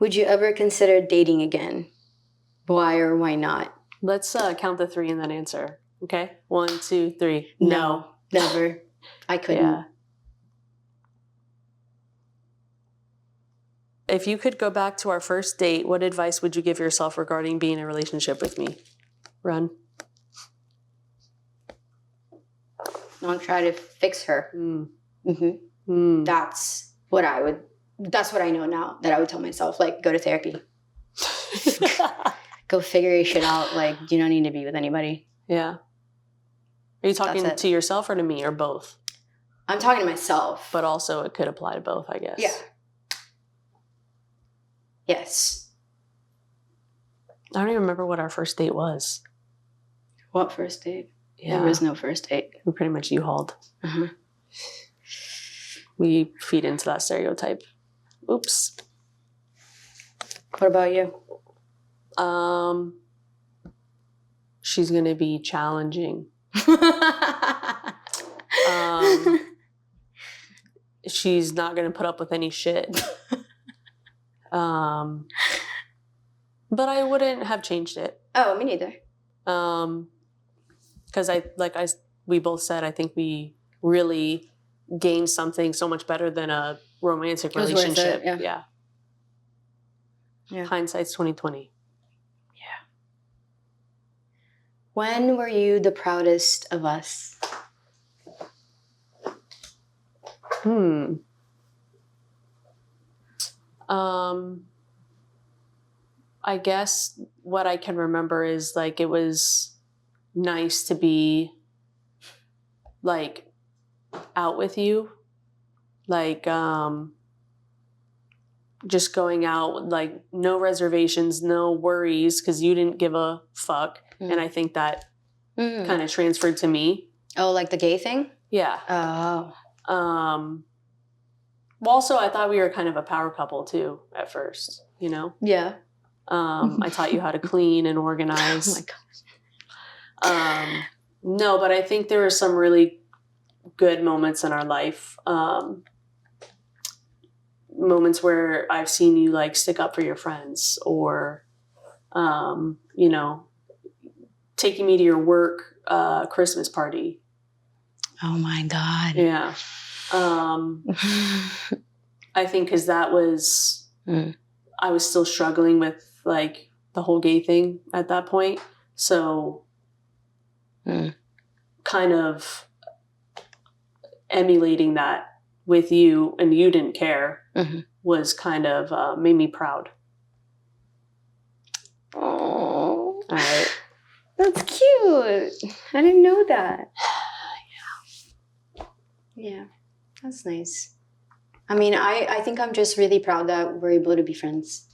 Would you ever consider dating again? Why or why not? Let's count the 3 and then answer. Okay? 1, 2, 3. No, never. I couldn't. Yeah. If you could go back to our first date, what advice would you give yourself regarding being in a relationship with me? Run. Don't try to fix her. That's what I know now that I would tell myself, like, go to therapy. Go figure your shit out. Like, you don't need to be with anybody. Yeah. Are you talking to yourself or to me or both? I'm talking to myself. But also it could apply to both, I guess. Yeah. Yes. I don't even remember what our first date was. What first date? Yeah. There was no first date. We pretty much U-hauled. Uh-huh. We feed into that stereotype. Oops. What about you? She's gonna be challenging. She's not gonna put up with any shit. But I wouldn't have changed it. Oh, me neither. Because we both said, I think we really gained something so much better than a romantic relationship. Worth it, yeah. Hindsight's 20/20. Yeah. When were you the proudest of us? I guess what I can remember is, like, it was nice to be, like, out with you. Like, just going out, like, no reservations, no worries, because you didn't give a fuck. And I think that kind of transferred to me. Oh, like the gay thing? Yeah. Oh. Well, also, I thought we were kind of a power couple, too, at first, you know? Yeah. I taught you how to clean and organize. Oh, my gosh. No, but I think there were some really good moments in our life. Moments where I've seen you, like, stick up for your friends, or, you know, taking me to your work Christmas party. Oh my God. Yeah. I think because that was, I was still struggling with, like, the whole gay thing at that point. So kind of emulating that with you, and you didn't care, was kind of made me proud. Oh. All right. That's cute. I didn't know that. Yeah. That's nice. I mean, I think I'm just really proud that we're able to be friends.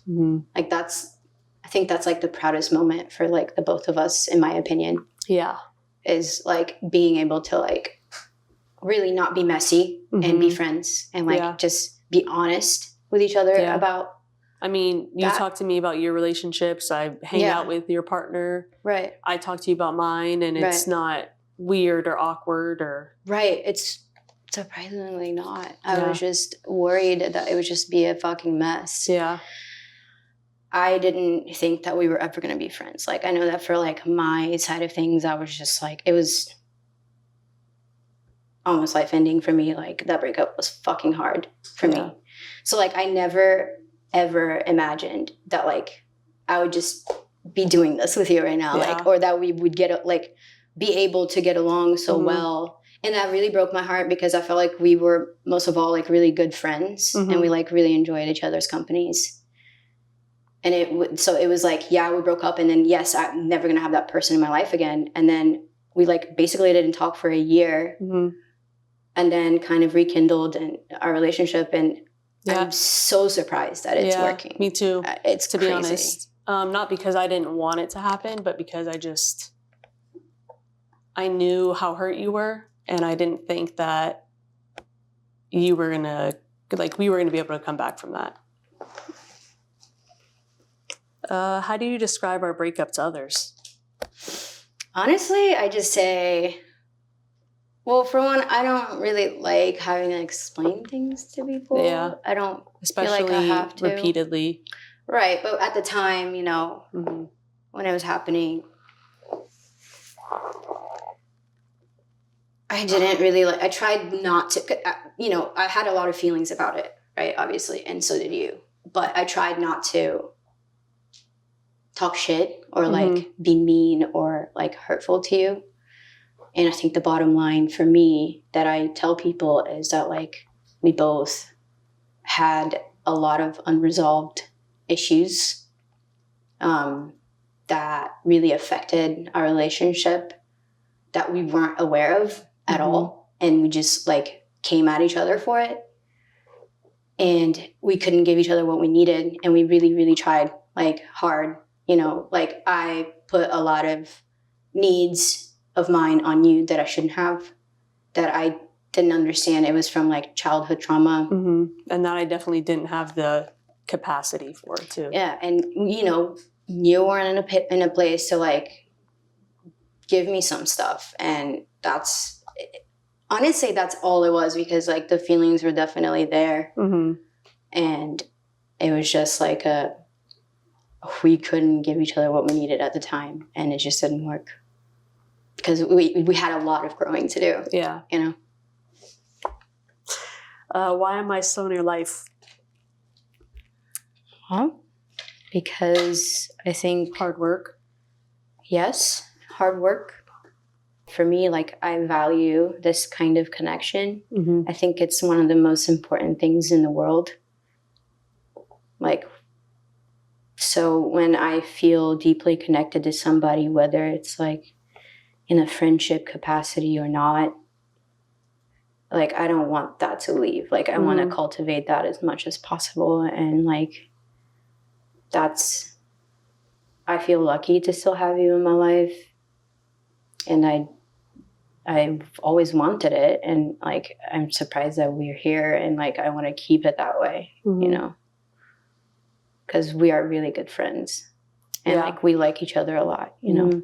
Like, I think that's, like, the proudest moment for, like, the both of us, in my opinion. Yeah. Is, like, being able to, like, really not be messy and be friends and, like, just be honest with each other about. I mean, you talk to me about your relationships. I hang out with your partner. Right. I talk to you about mine, and it's not weird or awkward or. Right. It's surprisingly not. I was just worried that it would just be a fucking mess. Yeah. I didn't think that we were ever going to be friends. Like, I know that for, like, my side of things, I was just like, it was almost life-ending for me. Like, that breakup was fucking hard for me. So, like, I never, ever imagined that, like, I would just be doing this with you right now. Like, or that we would get, like, be able to get along so well. And that really broke my heart, because I felt like we were, most of all, like, really good friends. And we, like, really enjoyed each other's companies. And so it was like, yeah, we broke up, and then, yes, I'm never going to have that person in my life again. And then we, like, basically didn't talk for a year, and then kind of rekindled our relationship. And I'm so surprised that it's working. Me too. It's to crazy. be honest. Not because I didn't want it to happen, but because I knew how hurt you were, and I didn't think that you were going to, like, we were going to be able to come back from that. How do you describe our breakup to others? Honestly, I just say Well, for one, I don't really like having to explain things to people. Yeah. I don't Especially feel like I have to. repeatedly. Right, but at the time, you know, when it was happening, I didn't really I tried not to, you know, I had a lot of feelings about it, right, obviously, and so did you. But I tried not to talk shit or like be mean or like hurtful to you. And I think the bottom line for me that I tell people is that like we both had a lot of unresolved issues that really affected our relationship that we weren't aware of at all. And we just like came at each other for it. And we couldn't give each other what we needed. And we really, really tried like hard, you know, like I put a lot of needs of mine on you that I shouldn't have, that I didn't understand. It was from like childhood trauma. And that I definitely didn't have the capacity for it too. Yeah. And, you know, you weren't in a place to like give me some stuff. And that's, honestly, that's all it was, because like the feelings were definitely there. And it was just like we couldn't give each other what we needed at the time. And it just didn't work because we had a lot of growing to do. Yeah. You know? Why am I still in your life? Huh? Because I think hard work. Yes, hard work. For me, like I value this kind of connection. I think it's one of the most important things in the world. Like, so when I feel deeply connected to somebody, whether it's like in a friendship capacity or not, like I don't want that to leave. Like I want to cultivate that as much as possible. And like, I feel lucky to still have you in my life. And I've always wanted it. And like, I'm surprised that we're here, and like, I want to keep it that way, you know, because we are really good friends and like, we like each other a lot, you know?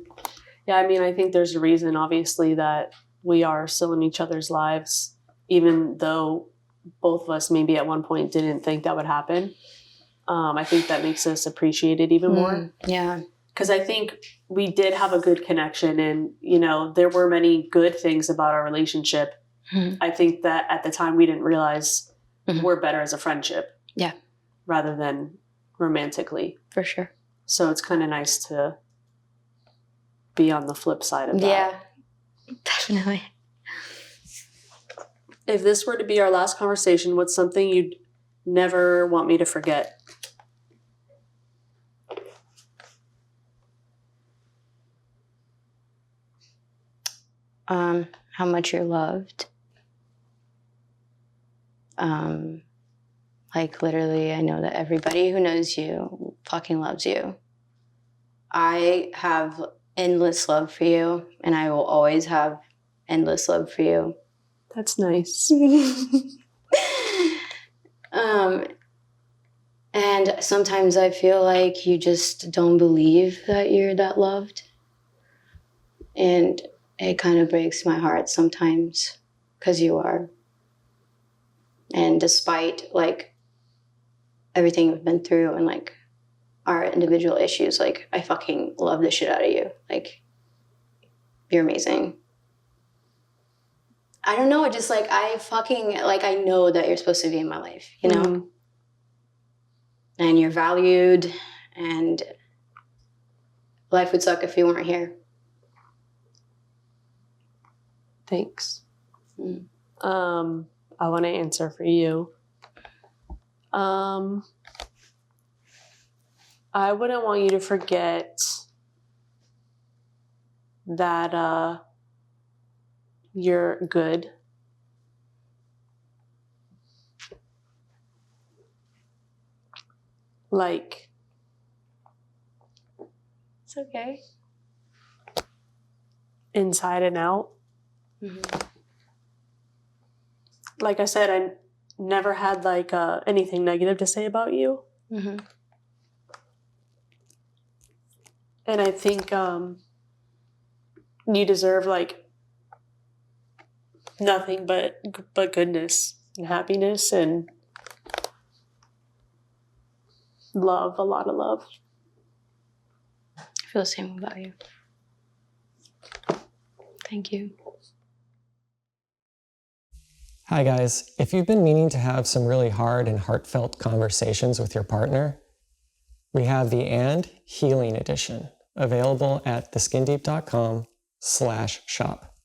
Yeah. I mean, I think there's a reason, obviously, that we are still in each other's lives, even though both of us maybe at one point didn't think that would happen. I think that makes us appreciate it even more. Yeah. Because I think we did have a good connection, and, you know, there were many good things about our relationship. I think that at the time we didn't realize we're better as a friendship. Yeah. Rather than romantically. For sure. So it's kind of nice to be on the flip side of that. Yeah, definitely. If this were to be our last conversation, what's something you'd never want me to forget? How much you're loved. Like literally, I know that everybody who knows you fucking loves you. I have endless love for you, and I will always have endless love for you. That's nice. And sometimes I feel like you just don't believe that you're that loved. And it kind of breaks my heart sometimes, because you are. And despite like everything we've been through and like our individual issues, like I fucking love the shit out of you. Like, you're amazing. I don't know, just like I fucking, like I know that you're supposed to be in my life, you know? And you're valued, and life would suck if you weren't here. Thanks. I want to answer for you. I wouldn't want you to forget that you're good. Like, It's okay. Inside and out. Like I said, I never had like anything negative to say about you. And I think you deserve like nothing but goodness and happiness and love, a lot of love. I feel the same about you. Thank you. Hi guys, if you've been meaning to have some really hard and heartfelt conversations with your partner, we have the And Healing Edition available at theskindeep.com/shop.